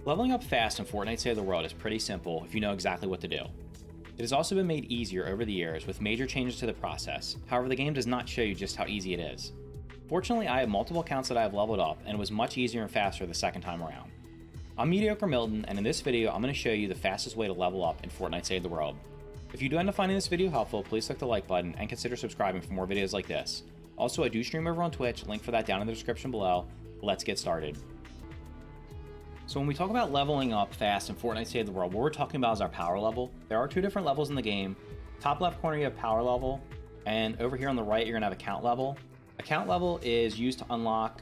Leveling up fast in Fortnite Save the World is pretty simple if you know exactly what to do. It has also been made easier over the years with major changes to the process, however the game does not show you just how easy it is. Fortunately, I have multiple accounts that I have leveled up and it was much easier and faster the second time around. I'm MediocreMilton, and in this video I'm going to show you the fastest way to level up in Fortnite Save the World. If you do end up finding this video helpful, please click the like button and consider subscribing for more videos like this. Also, I do stream over on Twitch, link for that down in the description below. Let's get started. So when we talk about leveling up fast in Fortnite Save the World, what we're talking about is our power level. There are two different levels in the game. Top left corner you have power level, and over here on the right you're going to have account level. Account level is used to unlock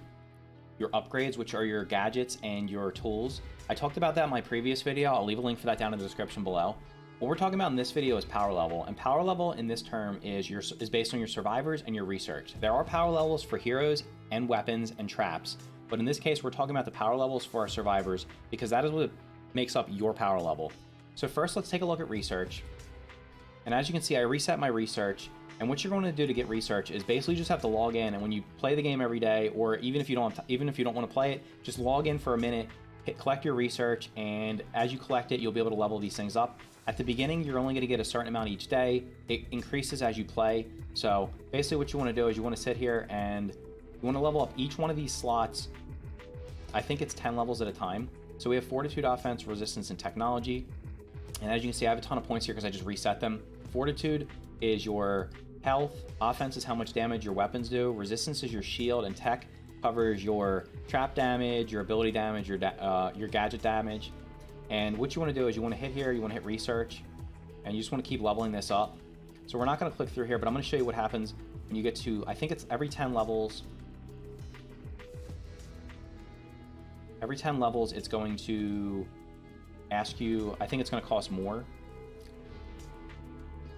your upgrades, which are your gadgets and your tools. I talked about that in my previous video. I'll leave a link for that down in the description below. What we're talking about in this video is power level, and power level in this term is based on your survivors and your research. There are power levels for heroes and weapons and traps, but in this case we're talking about the power levels for our survivors because that is what makes up your power level. So first let's take a look at research. And as you can see, I reset my research, and what you're going to do to get research is basically just have to log in, and when you play the game every day, or even if you don't want to play it, just log in for a minute, collect your research, and as you collect it you'll be able to level these things up. At the beginning you're only going to get a certain amount each day. It increases as you play. So basically what you want to do is you want to sit here and you want to level up each one of these slots. I think it's 10 levels at a time. So we have Fortitude, Offense, Resistance, and Technology. And as you can see, I have a ton of points here because I just reset them. Fortitude is your health. Offense is how much damage your weapons do. Resistance is your shield, and Tech covers your trap damage, your ability damage, your gadget damage. And what you want to do is you want to hit here, you want to hit research, and you just want to keep leveling this up. So we're not going to click through here, but I'm going to show you what happens when you get to, I think it's every 10 levels. Every 10 levels it's going to ask you, I think it's going to cost more.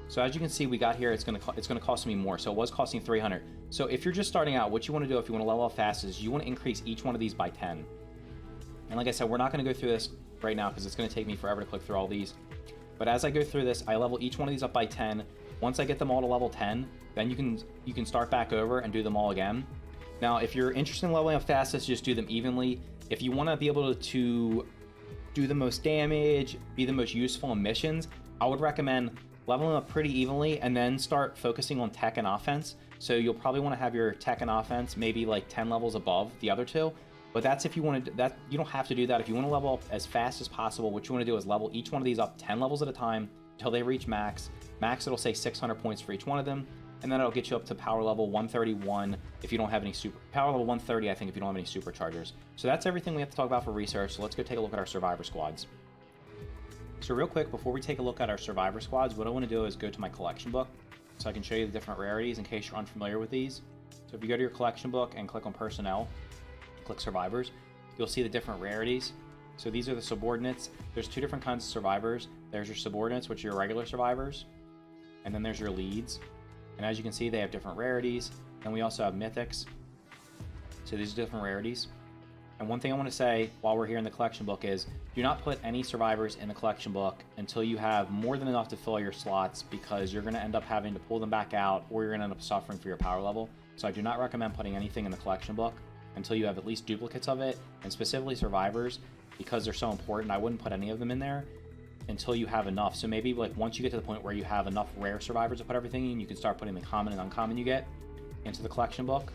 So as you can see, we got here, it's going to cost me more. So it was costing 300. So if you're just starting out, what you want to do if you want to level up fast is you want to increase each one of these by 10. And like I said, we're not going to go through this right now because it's going to take me forever to click through all these. But as I go through this, I level each one of these up by 10. Once I get them all to level 10, then you can start back over and do them all again. Now, if you're interested in leveling up fastest, just do them evenly. If you want to be able to do the most damage, be the most useful in missions, I would recommend leveling up pretty evenly and then start focusing on tech and offense. So you'll probably want to have your tech and offense maybe like 10 levels above the other two. But that's if you want to, you don't have to do that. If you want to level up as fast as possible, what you want to do is level each one of these up 10 levels at a time until they reach max. Max, it'll say 600 points for each one of them. And then it'll get you up to power level 131 if you don't have any power level 130, I think, if you don't have any superchargers. So that's everything we have to talk about for research. So let's go take a look at our survivor squads. So real quick, before we take a look at our survivor squads, what I want to do is go to my collection book so I can show you the different rarities in case you're unfamiliar with these. So if you go to your collection book and click on personnel, click survivors, you'll see the different rarities. So these are the subordinates. There's two different kinds of survivors. There's your subordinates, which are your regular survivors, and then there's your leads. And as you can see, they have different rarities. And we also have mythics. So these are different rarities. And one thing I want to say while we're here in the collection book is do not put any survivors in the collection book until you have more than enough to fill your slots, because you're going to end up having to pull them back out, or you're going to end up suffering for your power level. So I do not recommend putting anything in the collection book until you have at least duplicates of it, and specifically survivors, because they're so important. I wouldn't put any of them in there until you have enough. So maybe like once you get to the point where you have enough rare survivors to put everything in, you can start putting the common and uncommon you get into the collection book.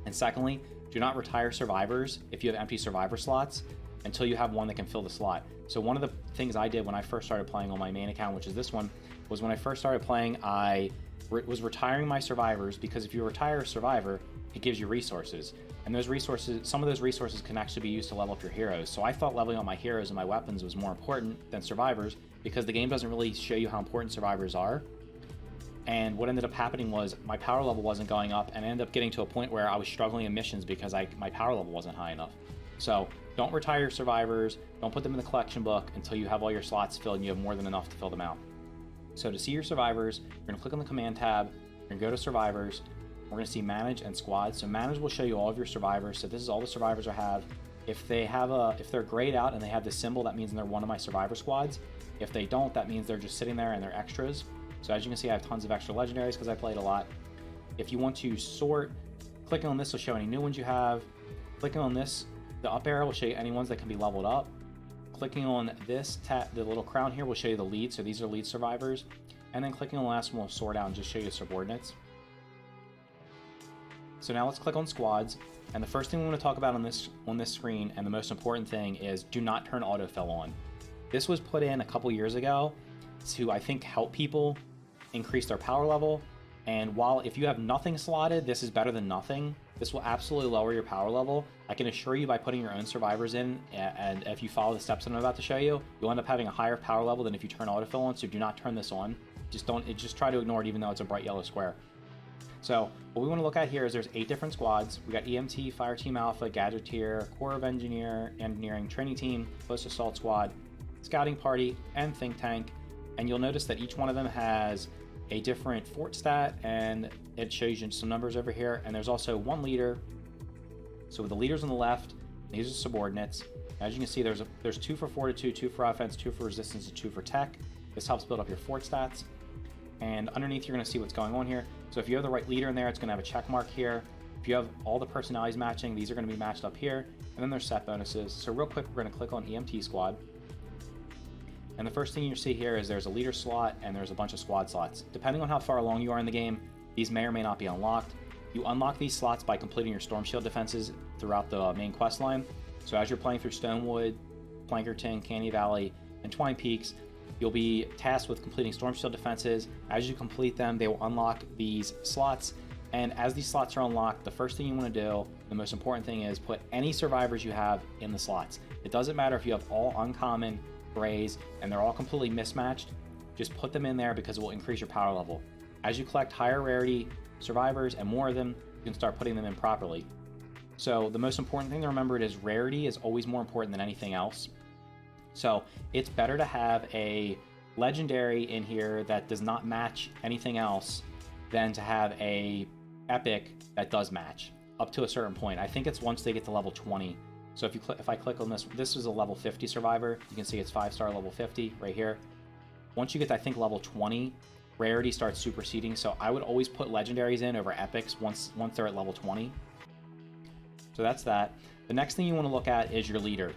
And secondly, do not retire survivors if you have empty survivor slots until you have one that can fill the slot. So one of the things I did when I first started playing on my main account, which is this one, was when I first started playing, I was retiring my survivors, because if you retire a survivor, it gives you resources. And those resources, some of those resources can actually be used to level up your heroes. So I thought leveling up my heroes and my weapons was more important than survivors, because the game doesn't really show you how important survivors are. And what ended up happening was my power level wasn't going up, and I ended up getting to a point where I was struggling in missions because my power level wasn't high enough. So don't retire your survivors, don't put them in the collection book until you have all your slots filled and you have more than enough to fill them out. So to see your survivors, you're going to click on the command tab, you're going to go to survivors, we're going to see manage and squad. So manage will show you all of your survivors. So this is all the survivors I have. If they're grayed out and they have this symbol, that means they're one of my survivor squads. If they don't, that means they're just sitting there and they're extras. So as you can see, I have tons of extra legendaries because I played a lot. If you want to sort, clicking on this will show any new ones you have. Clicking on this, the up arrow will show you any ones that can be leveled up. clicking on this the little crown here will show you the lead. So these are lead survivors. And then clicking on the last one will sort out and just show you subordinates. So now let's click on squads. And the first thing we want to talk about on this screen, and the most important thing, is do not turn autofill on. This was put in a couple years ago to, I think, help people increase their power level. And while if you have nothing slotted, this is better than nothing. This will absolutely lower your power level. I can assure you by putting your own survivors in, and if you follow the steps that I'm about to show you, you'll end up having a higher power level than if you turn autofill on. So do not turn this on. Just try to ignore it, even though it's a bright yellow square. So what we want to look at here is there's 8 different squads. We got EMT, Fire Team Alpha, Gadgeteer, Corps of Engineering, Training Team, Close Assault Squad, Scouting Party, and Think Tank. And you'll notice that each one of them has a different fort stat, and it shows you some numbers over here. And there's also one leader. So with the leaders on the left, these are subordinates. As you can see, there's 2 for fortitude, 2 for offense, 2 for resistance, and 2 for tech. This helps build up your fort stats. And underneath, you're going to see what's going on here. So if you have the right leader in there, it's going to have a check mark here. If you have all the personalities matching, these are going to be matched up here. And then there's set bonuses. So real quick, we're going to click on EMT squad. And the first thing you see here is there's a leader slot and there's a bunch of squad slots. Depending on how far along you are in the game, these may or may not be unlocked. You unlock these slots by completing your storm shield defenses throughout the main quest line. So as you're playing through Stonewood, Plankerton, Canny Valley, and Twine Peaks, you'll be tasked with completing storm shield defenses. As you complete them, they will unlock these slots. And as these slots are unlocked, the first thing you want to do, the most important thing, is put any survivors you have in the slots. It doesn't matter if you have all uncommon grays and they're all completely mismatched. Just put them in there because it will increase your power level. As you collect higher rarity survivors and more of them, you can start putting them in properly. So the most important thing to remember is rarity is always more important than anything else. So it's better to have a legendary in here that does not match anything else than to have a epic that does match up to a certain point. I think it's once they get to level 20. So if I click on this is a level 50 survivor. You can see it's 5-star level 50 right here. Once you get to, I think, level 20, rarity starts superseding. So I would always put legendaries in over epics once they're at level 20. So that's that. The next thing you want to look at is your leader.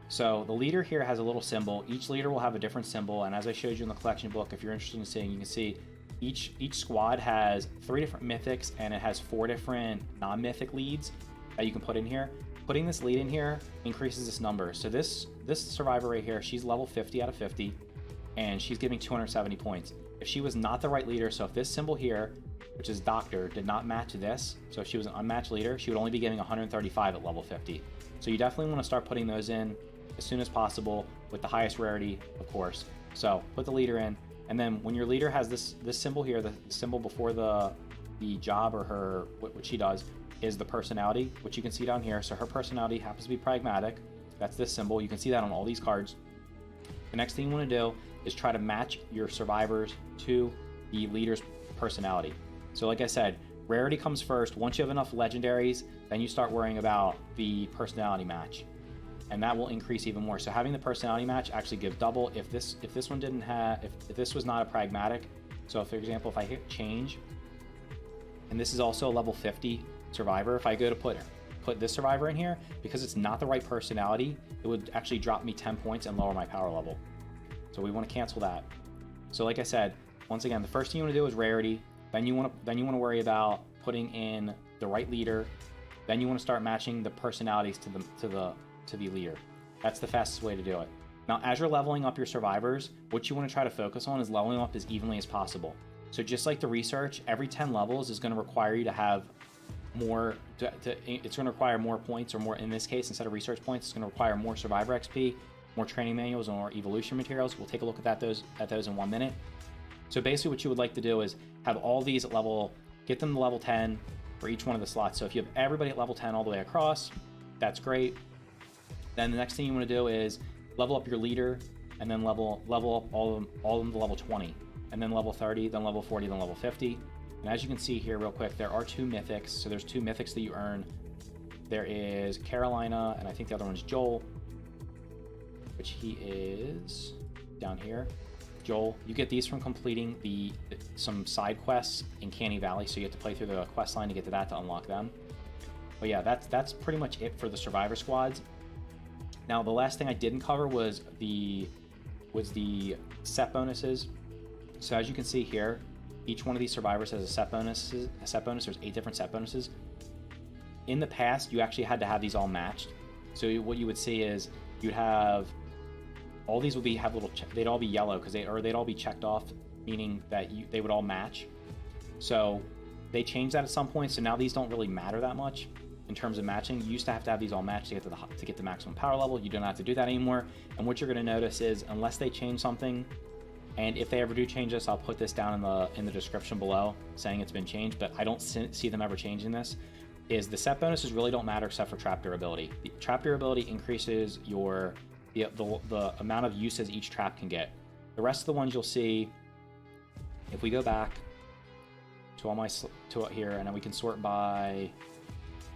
So the leader here has a little symbol. Each leader will have a different symbol, and as I showed you in the collection book, if you're interested in seeing, you can see each squad has 3 different mythics, and it has 4 different non-mythic leads that you can put in here. Putting this lead in here increases this number. So this survivor right here, she's level 50 out of 50, and she's giving 270 points. If she was not the right leader, so if this symbol here, which is Doctor, did not match this, so if she was an unmatched leader, she would only be giving 135 at level 50. So you definitely want to start putting those in as soon as possible with the highest rarity, of course. So put the leader in, and then when your leader has this symbol here, the symbol before the job or her what she does is the personality, which you can see down here. So her personality happens to be pragmatic. That's this symbol. You can see that on all these cards. The next thing you want to do is try to match your survivors to the leader's personality. So like I said, rarity comes first. Once you have enough legendaries, then you start worrying about the personality match, and that will increase even more. So having the personality match actually gives double. If this one didn't have, if this was not a pragmatic, so for example, if I hit change, and this is also a level 50 survivor, if I go to put this survivor in here, because it's not the right personality, it would actually drop me 10 points and lower my power level. So we want to cancel that. So like I said, once again, the first thing you want to do is rarity. Then you want to worry about putting in the right leader. Then you want to start matching the personalities to the leader. That's the fastest way to do it. Now, as you're leveling up your survivors, what you want to try to focus on is leveling up as evenly as possible. So just like the research, every 10 levels is going to require you to have more. It's going to require more points, or more. In this case, instead of research points, it's going to require more survivor XP, more training manuals, and more evolution materials. We'll take a look at those in 1 minute. So basically, what you would like to do is have all these at get them to level 10 for each one of the slots. So if you have everybody at level 10 all the way across, that's great. Then the next thing you want to do is level up your leader, and then level up all of them to level 20, and then level 30, then level 40, then level 50. And as you can see here real quick, there are 2 mythics. So there's 2 mythics that you earn. There is Carolina, and I think the other one's Joel, which he is down here. Joel, you get these from completing some side quests in Canny Valley, so you have to play through the quest line to get to that to unlock them. But yeah, that's pretty much it for the survivor squads. Now, the last thing I didn't cover was the set bonuses. So as you can see here, each one of these survivors has a set bonus. There's 8 different set bonuses. In the past, you actually had to have these all matched. So what you would see is you'd have all these they'd all be yellow because they'd all be checked off, meaning that they would all match. So they changed that at some point. So now these don't really matter that much in terms of matching. You used to have these all matched to get the maximum power level. You don't have to do that anymore. And what you're going to notice is, unless they change something, and if they ever do change this, I'll put this down in the description below saying it's been changed, but I don't see them ever changing this, is the set bonuses really don't matter except for trap durability. The trap durability increases the amount of uses each trap can get. The rest of the ones you'll see, if we go back to here, and then we can sort by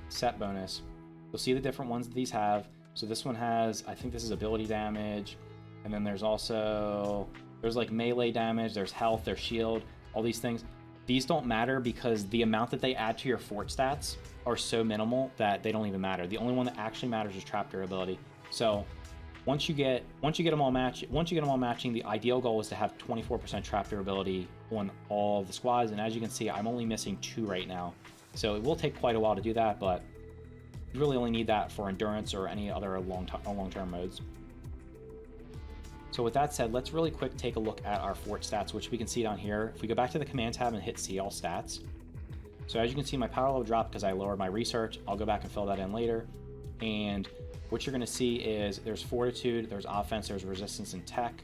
set bonus, you'll see the different ones that these have. So this one has, I think this is ability damage, and then there's like melee damage, there's health, there's shield, all these things. These don't matter because the amount that they add to your fort stats are so minimal that they don't even matter. The only one that actually matters is trap durability. So once you get them all matching, the ideal goal is to have 24% trap durability on all of the squads. And as you can see, I'm only missing 2 right now. So it will take quite a while to do that, but you really only need that for endurance or any other long-term modes. So with that said, let's really quick take a look at our fort stats, which we can see down here. If we go back to the command tab and hit see all stats. So as you can see, my power level dropped because I lowered my research. I'll go back and fill that in later. And what you're going to see is there's fortitude, there's offense, there's resistance, and tech.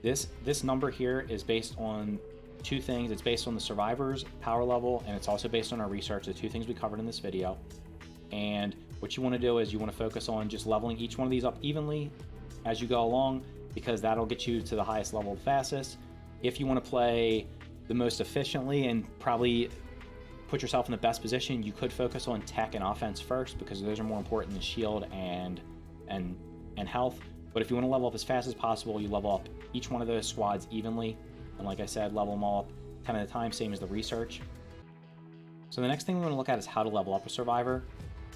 This number here is based on 2 things. It's based on the survivor's power level, and it's also based on our research, the 2 things we covered in this video. And what you want to do is you want to focus on just leveling each one of these up evenly as you go along, because that'll get you to the highest level the fastest. If you want to play the most efficiently and probably put yourself in the best position, you could focus on tech and offense first, because those are more important than shield and health. But if you want to level up as fast as possible, you level up each one of those squads evenly, and like I said, level them all up 10 at a time, same as the research. So the next thing we want to look at is how to level up a survivor,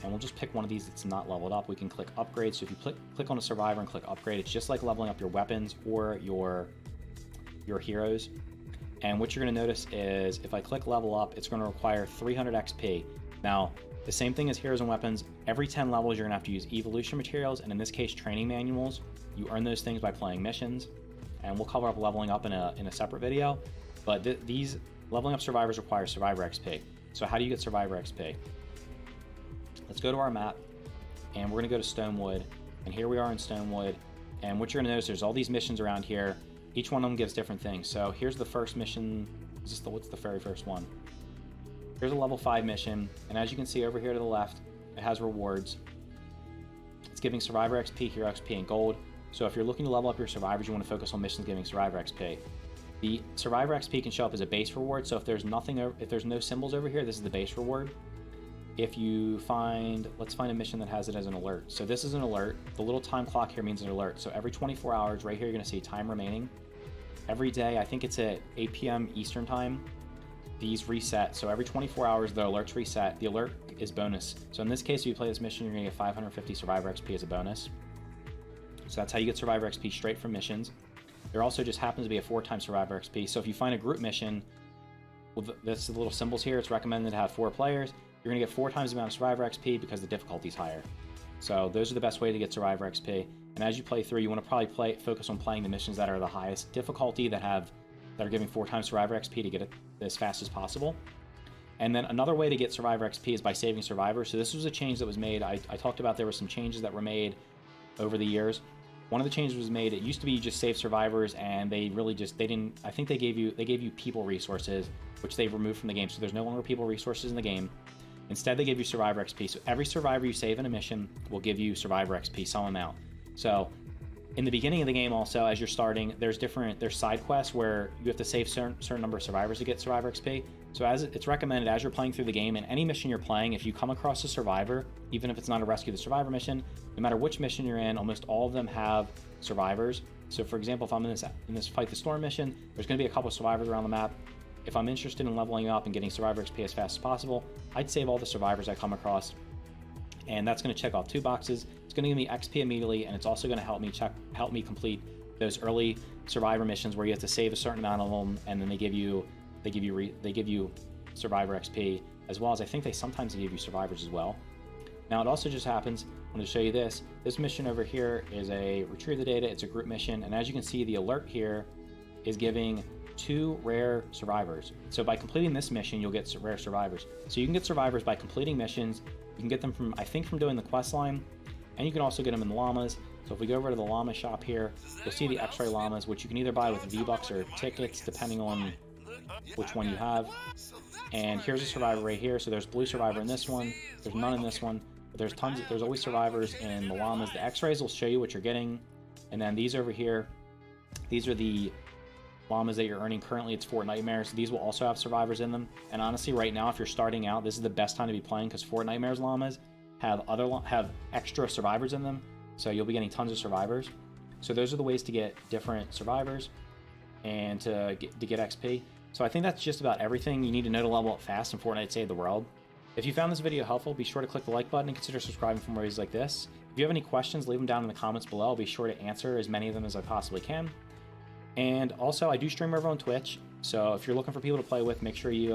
and we'll just pick one of these that's not leveled up. We can click upgrade. So if you click on a survivor and click upgrade, it's just like leveling up your weapons or your heroes. And what you're going to notice is if I click level up, it's going to require 300 XP. Now, the same thing as heroes and weapons. Every 10 levels, you're going to have to use evolution materials, and in this case, training manuals. You earn those things by playing missions, and we'll cover up leveling up in a separate video. But these leveling up survivors require survivor XP. So how do you get survivor XP? Let's go to our map, and we're going to go to Stonewood, and here we are in Stonewood. And what you're going to notice, there's all these missions around here. Each one of them gives different things. So here's the first mission. What's the very first one? Here's a level 5 mission, and as you can see over here to the left, it has rewards. It's giving survivor XP, hero XP, and gold. So if you're looking to level up your survivors, you want to focus on missions giving survivor XP. The survivor XP can show up as a base reward. So if there's no symbols over here, this is the base reward. If you let's find a mission that has it as an alert. So this is an alert. The little time clock here means an alert. So every 24 hours, right here, you're going to see time remaining. Every day, I think it's at 8 p.m. Eastern time, these reset. So every 24 hours, the alerts reset. The alert is bonus. So in this case, if you play this mission, you're going to get 550 survivor XP as a bonus. So that's how you get survivor XP straight from missions. There also just happens to be a 4-time survivor XP. So if you find a group mission, well, that's the little symbols here. It's recommended to have 4 players. You're going to get 4 times the amount of survivor XP because the difficulty is higher. So those are the best way to get survivor XP. And as you play through, you want to probably focus on playing the missions that are the highest difficulty, that are giving 4 times survivor XP to get it as fast as possible. And then another way to get survivor XP is by saving survivors. So this was a change that was made. I talked about there were some changes that were made over the years. One of the changes was made. It used to be you just save survivors, and they didn't. I think they gave you people resources, which they've removed from the game. So there's no longer people resources in the game. Instead, they give you survivor XP. So every survivor you save in a mission will give you survivor XP, some amount. So in the beginning of the game, also, as you're starting, there's side quests where you have to save certain number of survivors to get survivor XP. So it's recommended as you're playing through the game, in any mission you're playing, if you come across a survivor, even if it's not a rescue the survivor mission, no matter which mission you're in, almost all of them have survivors. So for example, if I'm in this Fight the Storm mission, there's going to be a couple of survivors around the map. If I'm interested in leveling up and getting survivor XP as fast as possible, I'd save all the survivors I come across. And that's going to check off 2 boxes. It's It's going to give me XP immediately, and it's also going to help me complete those early survivor missions where you have to save a certain amount of them, and then they give you survivor XP, as well as I think they sometimes give you survivors as well. Now it also just happens, I'm going to show you this. This mission over here is a retrieve the data. It's a group mission, and as you can see, the alert here is giving 2 rare survivors. So by completing this mission, you'll get rare survivors. So you can get survivors by completing missions. You can get them from, I think, from doing the quest line, and you can also get them in the llamas. So if we go over to the llama shop here, you'll see the X-ray llamas, which you can either buy with V-Bucks or tickets, depending on which one you have. And here's a survivor right here. So there's blue survivor in this one. There's none in this one. But there's always survivors in the llamas. The X-rays will show you what you're getting. And then these over here, these are the llamas that you're earning. Currently it's Fortnitemares. These will also have survivors in them. And honestly, right now, if you're starting out, this is the best time to be playing, because Fortnitemares llamas have extra survivors in them. So you'll be getting tons of survivors. So those are the ways to get different survivors and to get XP. So I think that's just about everything you need to know to level up fast in Fortnite Save the World. If you found this video helpful, be sure to click the like button and consider subscribing for more videos like this. If you have any questions, leave them down in the comments below. I'll be sure to answer as many of them as I possibly can. And also, I do stream over on Twitch, so if you're looking for people to play with, make sure you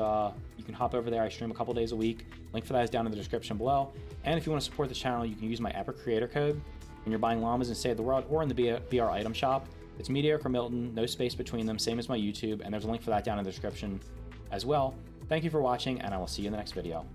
can hop over there. I stream a couple days a week. Link for that is down in the description below. And if you want to support the channel, you can use my Epic Creator Code when you're buying llamas in Save the World or in the BR item shop. It's MediocreMilton, no space between them, same as my YouTube, and there's a link for that down in the description as well. Thank you for watching, and I will see you in the next video.